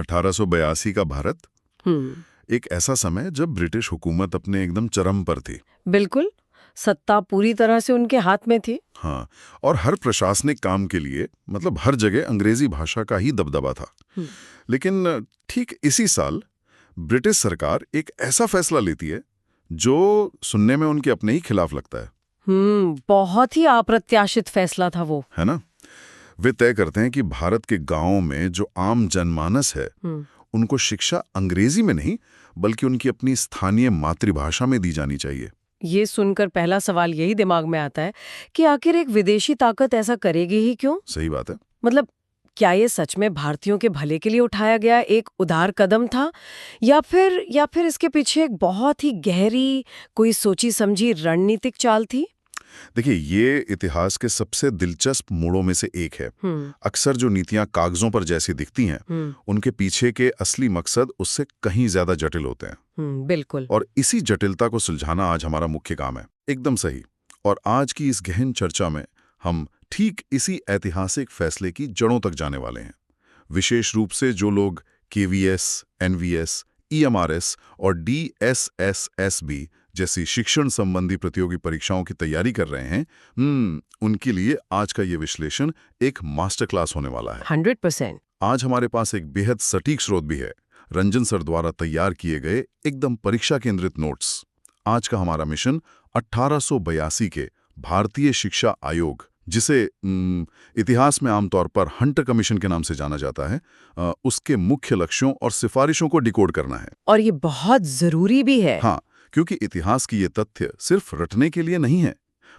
1882 का भारत एक ऐसा समय जब ब्रिटिश हुकूमत अपने एकदम चरम पर थी। बिल्कुल। सत्ता पूरी तरह से उनके हाथ में थी। हाँ, और हर प्रशासनिक काम के लिए मतलब हर जगह अंग्रेजी भाषा का ही दबदबा था। लेकिन ठीक इसी साल ब्रिटिश सरकार एक ऐसा फैसला लेती है जो सुनने में उनके अपने ही खिलाफ लगता है। बहुत ही अप्रत्याशित फैसला था वो, है ना। वे तय करते हैं कि भारत के गांवों में जो आम जनमानस है उनको शिक्षा अंग्रेजी में नहीं बल्कि उनकी अपनी स्थानीय मातृभाषा में दी जानी चाहिए। ये सुनकर पहला सवाल यही दिमाग में आता है कि आखिर एक विदेशी ताकत ऐसा करेगी ही क्यों? सही बात है। मतलब क्या ये सच में भारतीयों के भले के लिए उठाया गया एक उदार कदम था या फिर इसके पीछे एक बहुत ही गहरी कोई सोची समझी रणनीतिक चाल थी? देखिए, ये इतिहास के सबसे दिलचस्प मोड़ों में से एक है। अक्सर जो नीतियां कागजों पर जैसी दिखती हैं, उनके पीछे के असली मकसद उससे कहीं ज्यादा जटिल होते हैं। बिल्कुल। और इसी जटिलता को सुलझाना आज हमारा मुख्य काम है। एकदम सही। और आज की इस गहन चर्चा में हम ठीक इसी ऐतिहासिक फैसले की जड़ों तक जाने वाले हैं। विशेष रूप से जो लोग KVS, NVS, EMRS और DSSSB जैसी शिक्षण संबंधी प्रतियोगी परीक्षाओं की तैयारी कर रहे हैं, उनके लिए आज का ये विश्लेषण एक मास्टर क्लास होने वाला है। 100%। आज हमारे पास एक बेहद सटीक स्रोत भी है, रंजन सर द्वारा तैयार किए गए एकदम परीक्षा केंद्रित नोट्स। आज का हमारा मिशन 1882 के भारतीय शिक्षा आयोग, जिसे इतिहास में आमतौर पर हंटर कमीशन के नाम से जाना जाता है, उसके मुख्य लक्ष्यों और सिफारिशों को डिकोड करना है। और ये बहुत जरूरी भी है। हाँ, क्योंकि इतिहास की ये तथ्य सिर्फ रटने के लिए नहीं है।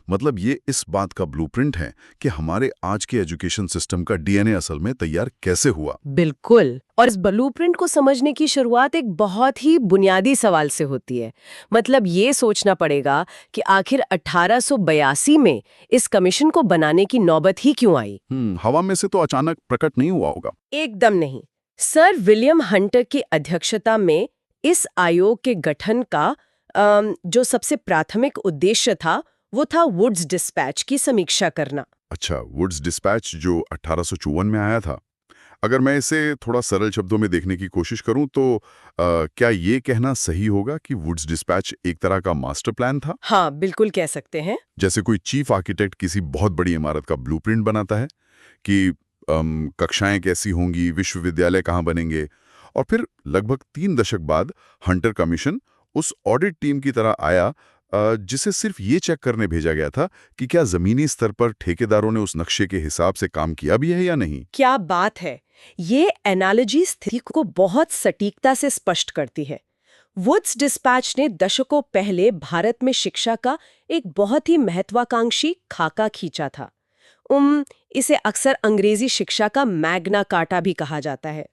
मतलब ये इस बात का ब्लूप्रिंट है कि हमारे आज के एजुकेशन सिस्टम का DNA असल में तैयार कैसे हुआ। बिल्कुल। और इस ब्लूप्रिंट को समझने की शुरुआत एक बहुत ही बुनियादी सवाल से होती है। मतलब ये सोचना पड़ेगा कि आखिर 1882 में इस कमीशन को बनाने की नौबत ही क्यों आई? हवा में से तो अचानक प्रकट नहीं हुआ होगा। एकदम नहीं। सर विलियम हंटर की अध्यक्षता में इस आयोग के गठन का जो सबसे प्राथमिक उद्देश्य था वो था वुड्स डिस्पैच की समीक्षा करना। अच्छा, वुड्स डिस्पैच जो 1854 में आया था। अगर मैं इसे थोड़ा सरल शब्दों में देखने की कोशिश करूं तो क्या ये कहना सही होगा कि वुड्स डिस्पैच एक तरह का मास्टर प्लान था? हाँ, बिल्कुल कह सकते हैं। जैसे कोई चीफ आर्किटेक्ट किसी बहुत बड़ी इमारत का ब्लूप्रिंट बनाता है कि कक्षाएं कैसी होंगी, विश्वविद्यालय कहाँ बनेंगे, और फिर लगभग 3 दशक बाद हंटर कमीशन उस ऑडिट टीम की तरह आया जिसे सिर्फ ये चेक करने भेजा गया था कि क्या जमीनी स्तर पर ठेकेदारों ने उस नक्शे के हिसाब से काम किया भी है या नहीं। क्या बात है! ये एनालॉजी स्थिति को बहुत सटीकता से स्पष्ट करती है। वुड्स डिस्पैच ने दशकों पहले भारत में शिक्षा का एक बहुत ही महत्वाकांक्षी खाका खींचा था। इसे अक्सर अंग्रेजी शिक्षा का मैग्ना कार्टा भी कहा जाता है।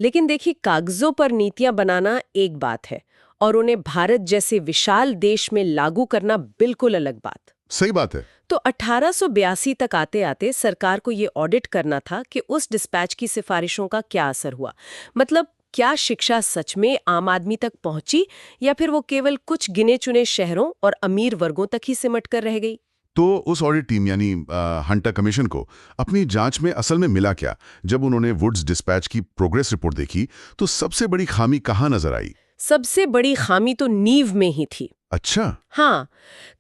लेकिन देखिए, कागजों पर नीतियां बनाना एक बात है और उन्हें भारत जैसे विशाल देश में लागू करना बिल्कुल अलग बात। सही बात है। तो 1882 तक आते आते सरकार को ये ऑडिट करना था कि उस डिस्पैच की सिफारिशों का क्या असर हुआ। मतलब क्या शिक्षा सच में आम आदमी तक पहुंची या फिर वो केवल कुछ गिने चुने शहरों और अमीर वर्गों तक ही सिमट कर रह गई। तो उस ऑडिट टीम यानी हंटर कमीशन को अपनी जांच में असल में मिला क्या? जब उन्होंने वुड्स डिस्पैच की प्रोग्रेस रिपोर्ट देखी तो सबसे बड़ी खामी कहाँ नजर आई? सबसे बड़ी खामी तो नींव में ही थी। अच्छा। हाँ,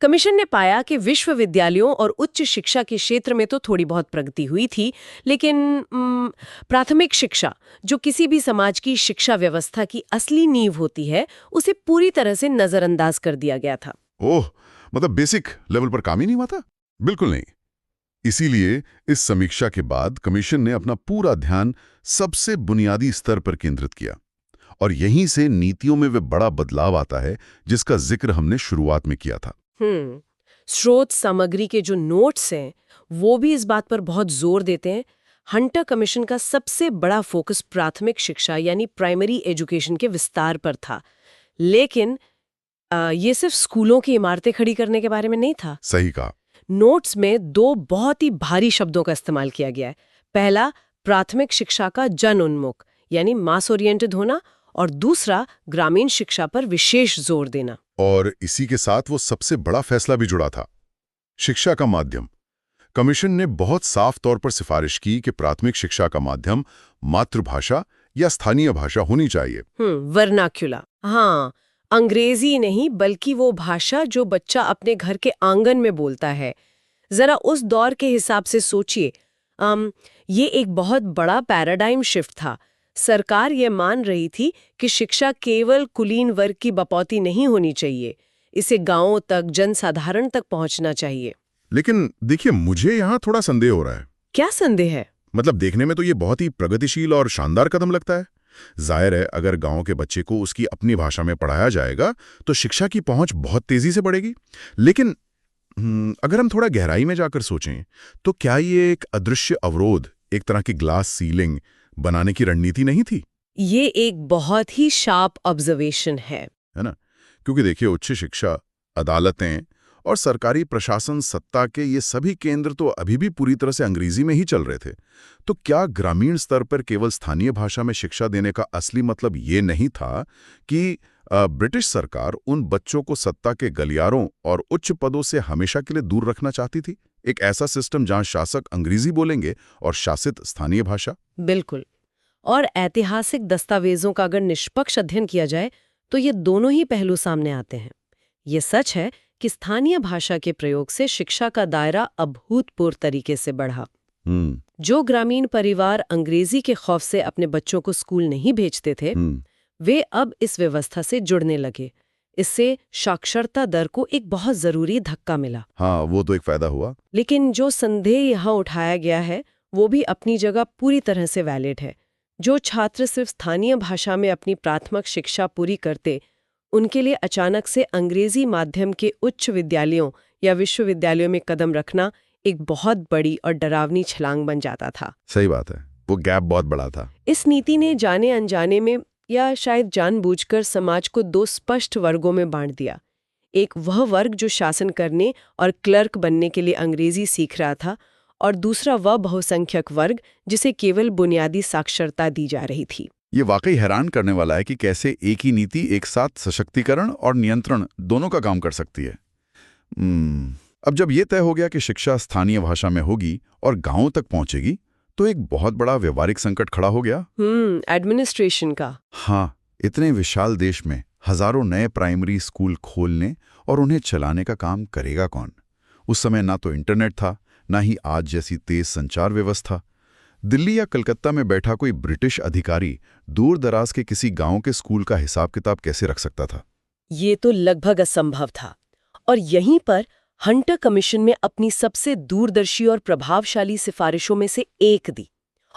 कमीशन ने पाया कि विश्वविद्यालयों और उच्च शिक्षा के क्षेत्र में तो थोड़ी बहुत प्रगति हुई थी, लेकिन प्राथमिक शिक्षा, जो किसी भी समाज की शिक्षा व्यवस्था की असली नींव होती है, उसे पूरी तरह से नजरअंदाज कर दिया गया था। ओह, मतलब बेसिक लेवल पर काम ही नहीं हुआ था? बिल्कुल नहीं। इसीलिए इस समीक्षा के बाद कमीशन ने अपना पूरा ध्यान सबसे बुनियादी स्तर पर केंद्रित किया और यहीं से नीतियों में वे बड़ा बदलाव आता है जिसका जिक्र हमने शुरुआत में किया था। स्रोत सामग्री के जो नोट्स हैं वो भी इस बात पर बहुत जोर देते हैं। हंटर कमीशन का सबसे बड़ा फोकस प्राथमिक शिक्षा यानी प्राइमरी एजुकेशन के विस्तार पर था, लेकिन ये सिर्फ स्कूलों की इमारतें खड़ी करने के बारे में नहीं था। सही कहा। नोट्स में 2 बहुत ही भारी शब्दों का इस्तेमाल किया गया है। पहला, प्राथमिक शिक्षा का जन उन्मुख यानी मास ओरिएंटेड होना, और दूसरा, ग्रामीण शिक्षा पर विशेष जोर देना। और इसी के साथ वो सबसे बड़ा फैसला भी जुड़ा था, शिक्षा का माध्यम। कमीशन ने बहुत साफ तौर पर सिफारिश की कि प्राथमिक शिक्षा का माध्यम मातृभाषा या स्थानीय भाषा होनी चाहिए? वर्नाक्युला। हाँ, अंग्रेजी नहीं बल्कि वो भाषा जो बच्चा अपने घर के आंगन में बोलता है। जरा उस दौर के हिसाब से सोचिए। ये एक बहुत बड़ा पैराडाइम शिफ्ट था। सरकार ये मान रही थी कि शिक्षा केवल कुलीन वर्ग की बपौती नहीं होनी चाहिए, इसे गांवों तक, जनसाधारण तक पहुंचना चाहिए। लेकिन देखिए, मुझे यहाँ थोड़ा संदेह हो रहा है। क्या संदेह है? मतलब देखने में तो ये बहुत ही प्रगतिशील और शानदार कदम लगता है। जाहिर है, अगर गांव के बच्चे को उसकी अपनी भाषा में पढ़ाया जाएगा तो शिक्षा की पहुंच बहुत तेजी से बढ़ेगी। लेकिन अगर हम थोड़ा गहराई में जाकर सोचें तो क्या ये एक अदृश्य अवरोध, एक तरह की ग्लास सीलिंग बनाने की रणनीति नहीं थी? ये एक बहुत ही शार्प ऑब्जर्वेशन है ना? क्योंकि देखिए, उच्च शिक्षा, अदालतें और सरकारी प्रशासन सत्ता के ये सभी केंद्र तो अभी भी पूरी तरह से अंग्रेजी में ही चल रहे थे। तो क्या ग्रामीण स्तर पर केवल स्थानीय भाषा में शिक्षा देने का असली मतलब ये नहीं था कि ब्रिटिश सरकार उन बच्चों को सत्ता के गलियारों और उच्च पदों से हमेशा के लिए दूर रखना चाहती थी? एक ऐसा सिस्टम जहां शासक अंग्रेजी बोलेंगे और शासित स्थानीय भाषा? बिल्कुल। और ऐतिहासिक दस्तावेजों का अगर निष्पक्ष अध्ययन किया जाए तो ये दोनों ही पहलू सामने आते हैं। ये सच है कि स्थानीय भाषा के प्रयोग से शिक्षा का दायरा अभूतपूर्व तरीके से बढ़ा। जो ग्रामीण परिवार अंग्रेजी के खौफ से अपने बच्चों को स्कूल नहीं भेजते थे, वे अब इस व्यवस्था से जुड़ने लगे। इससे साक्षरता दर को एक बहुत जरूरी धक्का मिला। हाँ, वो तो एक फायदा हुआ। लेकिन जो संदेह यहाँ उठाया गया है वो भी अपनी जगह पूरी तरह से वैलिड है। जो छात्र सिर्फ स्थानीय भाषा में अपनी प्राथमिक शिक्षा पूरी करते, उनके लिए अचानक से अंग्रेजी माध्यम के उच्च विद्यालयों या विश्वविद्यालयों में कदम रखना एक बहुत बड़ी और डरावनी छलांग बन जाता था। सही बात है, वो गैप बहुत बड़ा था। इस नीति ने जाने अनजाने में या शायद जानबूझकर समाज को दो स्पष्ट वर्गों में बांट दिया। एक वह वर्ग जो शासन करने और क्लर्क बनने के लिए अंग्रेजी सीख रहा था, और दूसरा वह बहुसंख्यक वर्ग जिसे केवल बुनियादी साक्षरता दी जा रही थी। ये वाकई हैरान करने वाला है कि कैसे एक ही नीति एक साथ सशक्तिकरण और नियंत्रण दोनों का काम कर सकती है। अब जब ये तय हो गया कि शिक्षा स्थानीय भाषा में होगी और गांवों तक पहुंचेगी, तो एक बहुत बड़ा व्यवहारिक संकट खड़ा हो गया। एडमिनिस्ट्रेशन का। हाँ, इतने विशाल देश में हजारों नए प्राइमरी स्कूल खोलने और उन्हें चलाने का काम करेगा कौन? उस समय ना तो इंटरनेट था, ना ही आज जैसी तेज संचार व्यवस्था। दिल्ली या कलकत्ता में बैठा कोई ब्रिटिश अधिकारी दूर दराज के किसी गांव के स्कूल का हिसाब किताब कैसे रख सकता था? ये तो लगभग असंभव था। और यहीं पर हंटर कमीशन में अपनी सबसे दूरदर्शी और प्रभावशाली सिफारिशों में से एक दी,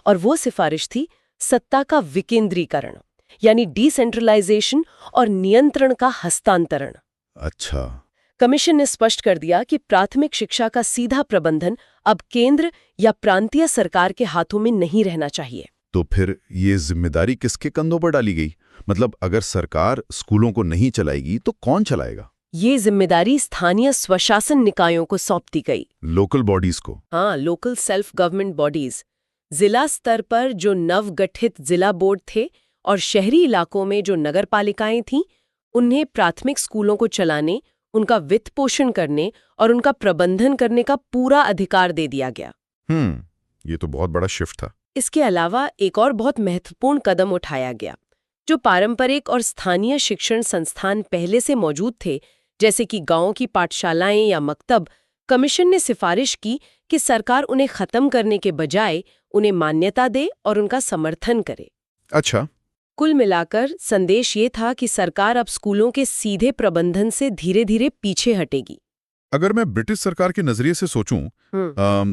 और वो सिफारिश थी सत्ता का विकेंद्रीकरण, यानी डिसेंट्रलाइजेशन और नियंत्रण का हस्तांतरण। अच्छा। कमीशन ने स्पष्ट कर दिया कि प्राथमिक शिक्षा का सीधा प्रबंधन अब केंद्र या प्रांतीय सरकार के हाथों में नहीं रहना चाहिए। तो फिर ये जिम्मेदारी किसके कंधों पर डाली गई? मतलब अगर सरकार स्कूलों को नहीं चलाएगी तो कौन चलाएगा? ये जिम्मेदारी स्थानीय स्वशासन निकायों को सौंप दी गई। लोकल बॉडीज को? हाँ, लोकल सेल्फ गवर्नमेंट बॉडीज। जिला स्तर पर जो नवगठित जिला बोर्ड थे और शहरी इलाकों में जो नगर पालिकाएं थीं, उन्हें प्राथमिक स्कूलों को चलाने, उनका वित्त पोषण करने और उनका प्रबंधन करने का पूरा अधिकार दे दिया गया। ये तो बहुत बड़ा शिफ्ट था। इसके अलावा एक और बहुत महत्वपूर्ण कदम उठाया गया। जो पारंपरिक और स्थानीय शिक्षण संस्थान पहले से मौजूद थे, जैसे कि गांवों की पाठशालाएं या मकतब, कमीशन ने सिफारिश की कि सरकार उन्हें खत्म करने के बजाय उन्हें मान्यता दे और उनका समर्थन करे। अच्छा। कुल मिलाकर संदेश ये था कि सरकार अब स्कूलों के सीधे प्रबंधन से धीरे धीरे पीछे हटेगी। अगर मैं ब्रिटिश सरकार के नजरिए से सोचूं,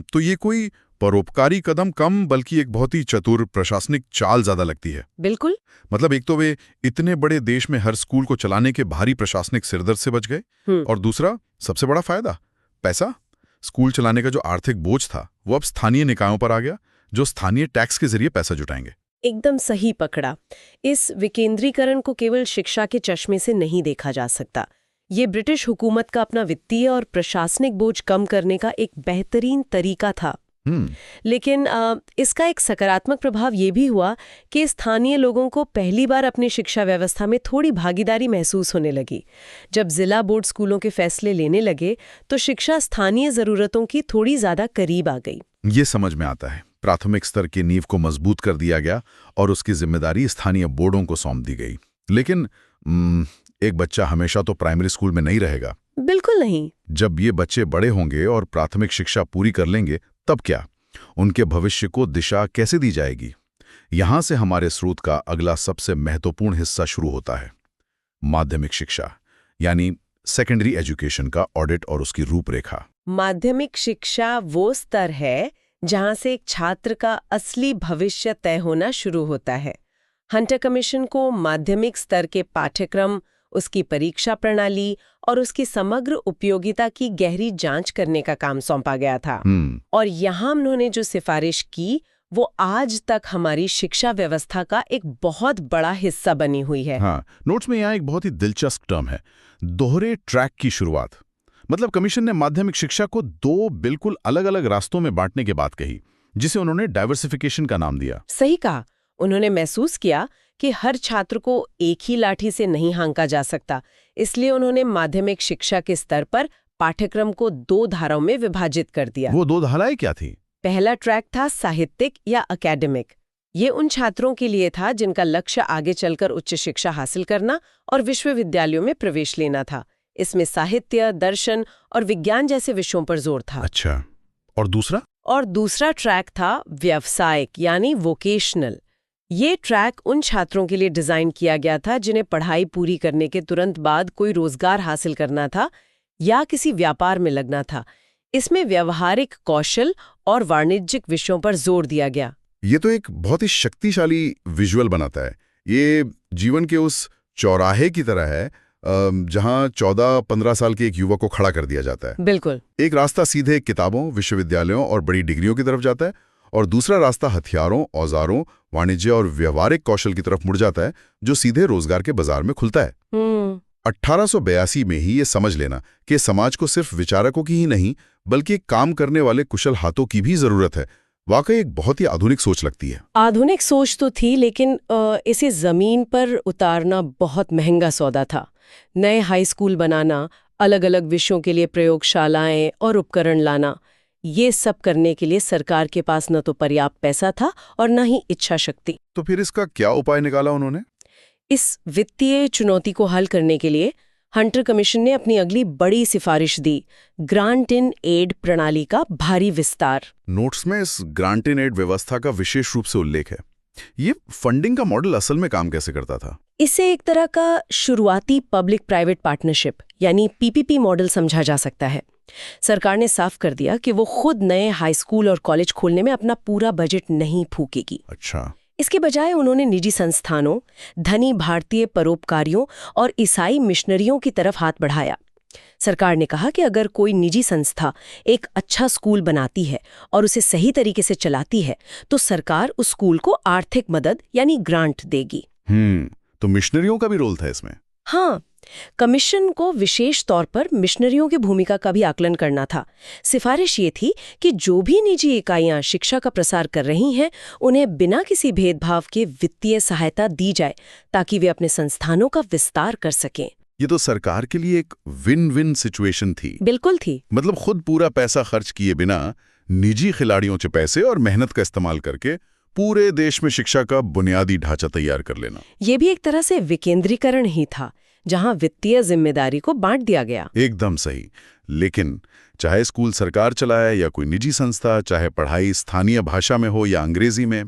तो ये कोई परोपकारी कदम कम बल्कि एक बहुत ही चतुर प्रशासनिक चाल ज्यादा लगती है। बिल्कुल। मतलब एक तो वे इतने बड़े देश में हर स्कूल को चलाने के भारी प्रशासनिक सिरदर्द से बच गए, और दूसरा सबसे बड़ा फायदा, पैसा। स्कूल चलाने का जो आर्थिक बोझ था वो अब स्थानीय निकायों पर आ गया, जो स्थानीय टैक्स के जरिए पैसा जुटाएंगे। एकदम सही पकड़ा। इस विकेंद्रीकरण को केवल शिक्षा के चश्मे से नहीं देखा जा सकता। ये ब्रिटिश हुकूमत का अपना वित्तीय और प्रशासनिक बोझ कम करने का एक बेहतरीन तरीका था। लेकिन इसका एक सकारात्मक प्रभाव ये भी हुआ कि स्थानीय लोगों को पहली बार अपनी शिक्षा व्यवस्था में थोड़ी भागीदारी महसूस होने लगी। जब जिला बोर्ड स्कूलों के फैसले लेने लगे तो शिक्षा स्थानीय ज़रूरतों की थोड़ी ज़्यादा करीब आ गई। ये समझ में आता है। प्राथमिक स्तर की नींव को मजबूत कर दिया गया और उसकी जिम्मेदारी स्थानीय बोर्डों को सौंप दी गई। लेकिन एक बच्चा हमेशा तो प्राइमरी स्कूल में नहीं रहेगा। बिल्कुल नहीं। जब ये बच्चे बड़े होंगे और प्राथमिक शिक्षा पूरी कर लेंगे, तब क्या? उनके भविष्य को दिशा कैसे दी जाएगी? यहां से हमारे स्रोत का अगला सबसे महत्वपूर्ण हिस्सा शुरू होता है, माध्यमिक शिक्षा यानी सेकेंडरी एजुकेशन का ऑडिट और उसकी रूपरेखा। माध्यमिक शिक्षा वो स्तर है जहां से एक छात्र का असली भविष्य तय होना शुरू होता है। हंटर कमीशन को माध्यमिक स्तर के पाठ्यक्रम, उसकी परीक्षा प्रणाली और उसकी समग्र उपयोगिता की गहरी जांच करने का काम सौंपा गया था। और यहाँ उन्होंने जो सिफारिश की वो आज तक हमारी शिक्षा व्यवस्था का एक बहुत बड़ा हिस्सा बनी हुई है। हाँ, नोट्स में यहाँ एक बहुत ही दिलचस्प टर्म है, दोहरे ट्रैक की शुरुआत। मतलब कमीशन ने माध्यमिक शिक्षा को 2 बिल्कुल अलग-अलग रास्तों में बांटने की बात कही, जिसे उन्होंने डाइवर्सिफिकेशन का नाम दिया। सही कहा। उन्होंने महसूस किया कि हर छात्र को एक ही लाठी से नहीं हाँका जा सकता, इसलिए उन्होंने माध्यमिक शिक्षा के स्तर पर पाठ्यक्रम को 2 धाराओं में विभाजित कर दिया। वो 2 धाराएं क्या थी? पहला ट्रैक था साहित्यिक या एकेडमिक। ये उन छात्रों के लिए था जिनका लक्ष्य आगे चलकर उच्च शिक्षा हासिल करना और विश्वविद्यालयों में प्रवेश लेना था। इसमें साहित्य, दर्शन और विज्ञान जैसे विषयों पर जोर था। अच्छा, और दूसरा? और दूसरा ट्रैक था व्यावसायिक यानी वोकेशनल। ये ट्रैक उन छात्रों के लिए डिजाइन किया गया था जिन्हें पढ़ाई पूरी करने के तुरंत बाद कोई रोजगार हासिल करना था या किसी व्यापार में लगना था। इसमें व्यवहारिक कौशल और वाणिज्यिक विषयों पर जोर दिया गया। ये तो एक बहुत ही शक्तिशाली विजुअल बनाता है। ये जीवन के उस चौराहे की तरह है जहां 14-15 साल के एक युवक को खड़ा कर दिया जाता है। बिल्कुल। एक रास्ता सीधे किताबों, विश्वविद्यालयों और बड़ी डिग्रियों की तरफ जाता है और दूसरा रास्ता हथियारों, औजारों, वाणिज्य और व्यवहारिक कौशल की तरफ मुड़ जाता है, जो सीधे रोजगार के बाजार में खुलता है। 1882 में ही ये समझ लेना कि समाज को सिर्फ विचारकों की ही नहीं बल्कि काम करने वाले कुशल हाथों की भी जरूरत है, वाकई एक बहुत ही आधुनिक सोच लगती है। आधुनिक सोच तो थी, लेकिन इसे जमीन पर उतारना बहुत महंगा सौदा था। नए हाई स्कूल बनाना, अलग अलग विषयों के लिए प्रयोगशालाएं और उपकरण लाना, ये सब करने के लिए सरकार के पास न तो पर्याप्त पैसा था और न ही इच्छा शक्ति। तो फिर इसका क्या उपाय निकाला उन्होंने? इस वित्तीय चुनौती को हल करने के लिए हंटर कमीशन ने अपनी अगली बड़ी सिफारिश दी, ग्रांट इन एड प्रणाली का भारी विस्तार। नोट्स में इस ग्रांट इन एड व्यवस्था का विशेष रूप से उल्लेख है। ये फंडिंग का मॉडल असल में काम कैसे करता था? इसे एक तरह का शुरुआती पब्लिक प्राइवेट पार्टनरशिप यानी पीपीपी मॉडल समझा जा सकता है। सरकार ने साफ कर दिया कि वो खुद नए हाई स्कूल और कॉलेज खोलने में अपना पूरा बजट नहीं फूकेगी। अच्छा। इसके बजाय उन्होंने निजी संस्थानों, धनी भारतीय परोपकारियों और ईसाई मिशनरियों की तरफ हाथ बढ़ाया। सरकार ने कहा कि अगर कोई निजी संस्था एक अच्छा स्कूल बनाती है और उसे सही तरीके से चलाती है, तो सरकार उस स्कूल को आर्थिक मदद यानी ग्रांट देगी। तो मिशनरियों का भी रोल था इसमें? हाँ, कमीशन को विशेष तौर पर मिशनरियों की भूमिका का भी आकलन करना था। सिफारिश ये थी कि जो भी निजी इकाइयां शिक्षा का प्रसार कर रही हैं, उन्हें बिना किसी भेदभाव के वित्तीय सहायता दी जाए ताकि वे अपने संस्थानों का विस्तार कर सकें। ये तो सरकार के लिए एक विन विन सिचुएशन थी। बिल्कुल थी। मतलब खुद पूरा पैसा खर्च किए बिना निजी खिलाड़ियों से पैसे और मेहनत का इस्तेमाल करके पूरे देश में शिक्षा का बुनियादी ढांचा तैयार कर लेना। ये भी एक तरह से विकेंद्रीकरण ही था, जहां वित्तीय जिम्मेदारी को बांट दिया गया। एकदम सही। लेकिन चाहे स्कूल सरकार चलाए या कोई निजी संस्था, चाहे पढ़ाई स्थानीय भाषा में हो या अंग्रेजी में,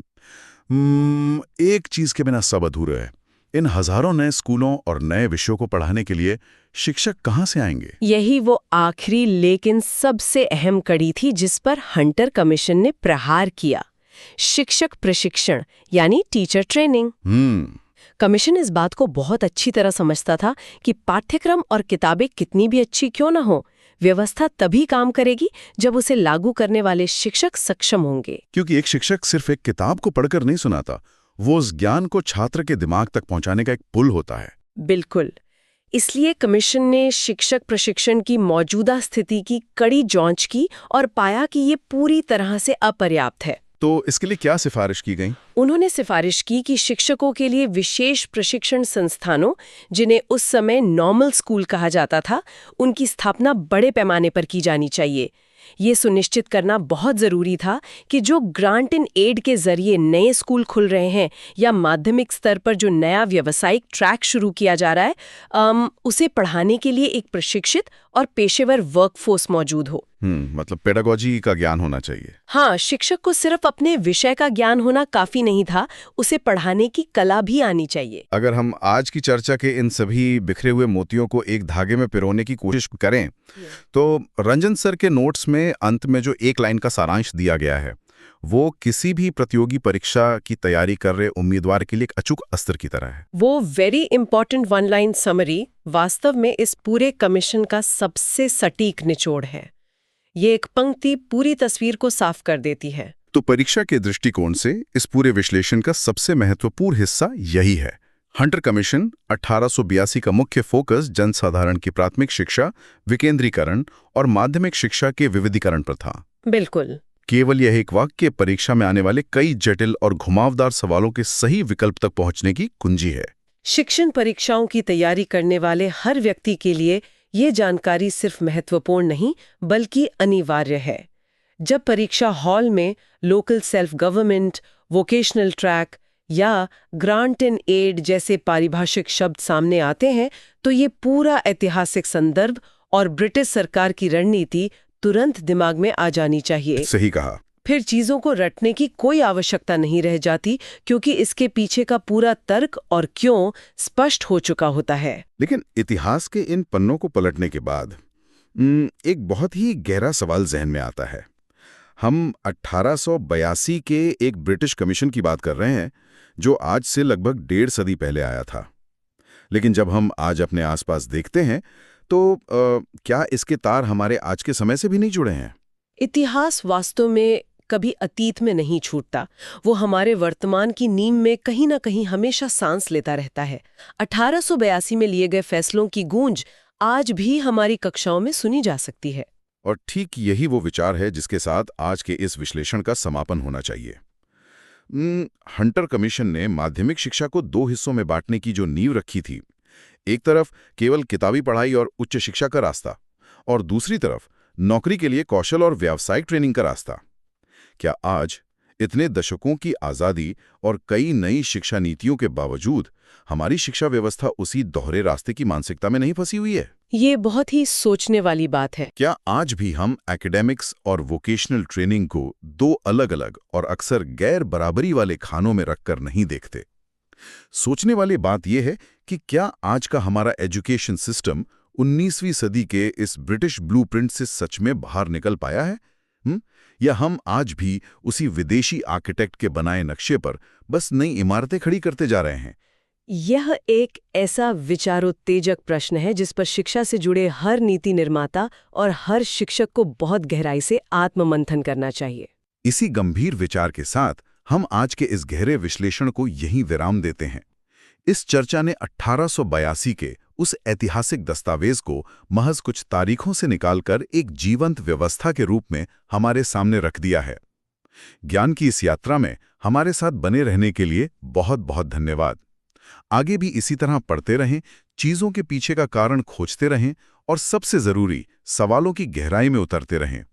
एक चीज के बिना सब अधूरा है। इन हजारों नए स्कूलों और नए विषयों को पढ़ाने के लिए शिक्षक कहां से आएंगे? यही वो आखिरी लेकिन सबसे अहम कड़ी थी जिस पर हंटर कमीशन ने प्रहार किया, शिक्षक प्रशिक्षण यानी टीचर ट्रेनिंग। कमीशन इस बात को बहुत अच्छी तरह समझता था कि पाठ्यक्रम और किताबें कितनी भी अच्छी क्यों न हो, व्यवस्था तभी काम करेगी जब उसे लागू करने वाले शिक्षक सक्षम होंगे। क्योंकि एक शिक्षक सिर्फ एक किताब को पढ़कर नहीं सुनाता, वो उस ज्ञान को छात्र के दिमाग तक पहुंचाने का एक पुल होता है। बिल्कुल। इसलिए कमीशन ने शिक्षक प्रशिक्षण की मौजूदा स्थिति की कड़ी जांच की और पाया कि ये पूरी तरह से अपर्याप्त है। तो इसके लिए क्या सिफारिश की गई? उन्होंने सिफारिश की कि शिक्षकों के लिए विशेष प्रशिक्षण संस्थानों, जिन्हें उस समय नॉर्मल स्कूल कहा जाता था, उनकी स्थापना बड़े पैमाने पर की जानी चाहिए। ये सुनिश्चित करना बहुत जरूरी था कि जो ग्रांट इन एड के जरिए नए स्कूल खुल रहे हैं या माध्यमिक स्तर पर जो नया व्यावसायिक ट्रैक शुरू किया जा रहा है, उसे पढ़ाने के लिए एक प्रशिक्षित और पेशेवर वर्कफोर्स मौजूद हो। मतलब पेडागोजी का ज्ञान होना चाहिए। हाँ, शिक्षक को सिर्फ अपने विषय का ज्ञान होना काफी नहीं था, उसे पढ़ाने की कला भी आनी चाहिए। अगर हम आज की चर्चा के इन सभी बिखरे हुए मोतियों को एक धागे में पिरोने की कोशिश करें, तो रंजन सर के नोट्स में अंत में जो एक लाइन का सारांश दिया गया है, वो किसी भी प्रतियोगी परीक्षा की तैयारी कर रहे उम्मीदवार के लिए एक अचूक अस्त्र की तरह है। वो very important one line summary वास्तव में इस पूरे कमीशन का सबसे सटीक निचोड़ है। ये एक पंक्ति पूरी तस्वीर को साफ कर देती है। तो परीक्षा के दृष्टिकोण से इस पूरे विश्लेषण का सबसे महत्वपूर्ण हिस्सा यही है। हंटर कमीशन 1882 का मुख्य फोकस जनसाधारण की प्राथमिक शिक्षा, विकेंद्रीकरण और माध्यमिक शिक्षा के विविधीकरण पर था। बिल्कुल। केवल यह एक वाक्य परीक्षा में आने वाले कई जटिल और घुमावदार सवालों के सही विकल्प तक पहुंचने की कुंजी है। शिक्षण परीक्षाओं की तैयारी करने वाले हर व्यक्ति के लिए ये जानकारी सिर्फ महत्वपूर्ण नहीं बल्कि अनिवार्य है। जब परीक्षा हॉल में local self government, vocational track या ग्रांट इन एड जैसे पारिभाषिक शब्द सामने आते हैं, तो ये पूरा ऐतिहासिक संदर्भ और ब्रिटिश सरकार की रणनीति तुरंत दिमाग में आ जानी चाहिए। सही कहा। फिर चीजों को रटने की कोई आवश्यकता नहीं रह जाती, क्योंकि इसके पीछे का पूरा तर्क और क्यों स्पष्ट हो चुका होता है। लेकिन इतिहास के इन पन्नों को पलटने के बाद एक बहुत ही गहरा सवाल जहन में आता है। हम 1882 के एक ब्रिटिश कमीशन की बात कर रहे हैं, जो आज से लगभग 1.5 सदी पहले आया था। लेकिन जब हम आज अपने आसपास देखते हैं, तो क्या इसके तार हमारे आज के समय से भी नहीं जुड़े हैं? इतिहास वास्तव में कभी अतीत में नहीं छूटता। वो हमारे वर्तमान की नींव में कहीं ना कहीं हमेशा सांस लेता रहता है। 1882 में लिए गए फैसलों की गूंज आज भी हमारी कक्षाओं में सुनी जा सकती है। और ठीक यही वो विचार है जिसके साथ आज के इस विश्लेषण का समापन होना चाहिए। हंटर कमीशन ने माध्यमिक शिक्षा को 2 हिस्सों में बांटने की जो नींव रखी थी, एक तरफ केवल किताबी पढ़ाई और उच्च शिक्षा का रास्ता, और दूसरी तरफ नौकरी के लिए कौशल और व्यावसायिक ट्रेनिंग का रास्ता। क्या आज, इतने दशकों की आज़ादी और कई नई शिक्षा नीतियों के बावजूद, हमारी शिक्षा व्यवस्था उसी दोहरे रास्ते की मानसिकता में नहीं फंसी हुई है? ये बहुत ही सोचने वाली बात है। क्या आज भी हम एकेडमिक्स और वोकेशनल ट्रेनिंग को 2 अलग-अलग और अक्सर गैर बराबरी वाले खानों में रखकर नहीं देखते? सोचने वाली बात यह है कि क्या आज का हमारा एजुकेशन सिस्टम 19वीं सदी के इस ब्रिटिश ब्लूप्रिंट से सच में बाहर निकल पाया है? या हम आज भी उसी विदेशी आर्किटेक्ट के बनाए नक्शे पर बस नई इमारतें खड़ी करते जा रहे हैं? यह एक ऐसा विचारोत्तेजक प्रश्न है जिस पर शिक्षा से जुड़े हर नीति निर्माता और हर शिक्षक को बहुत गहराई से आत्ममंथन करना चाहिए। इसी गंभीर विचार के साथ हम आज के इस गहरे विश्लेषण को यहीं विराम देते हैं। इस चर्चा ने 1882 के उस ऐतिहासिक दस्तावेज को महज कुछ तारीखों से निकालकर एक जीवंत व्यवस्था के रूप में हमारे सामने रख दिया है। ज्ञान की इस यात्रा में हमारे साथ बने रहने के लिए बहुत बहुत धन्यवाद। आगे भी इसी तरह पढ़ते रहें, चीजों के पीछे का कारण खोजते रहें और सबसे जरूरी, सवालों की गहराई में उतरते रहें।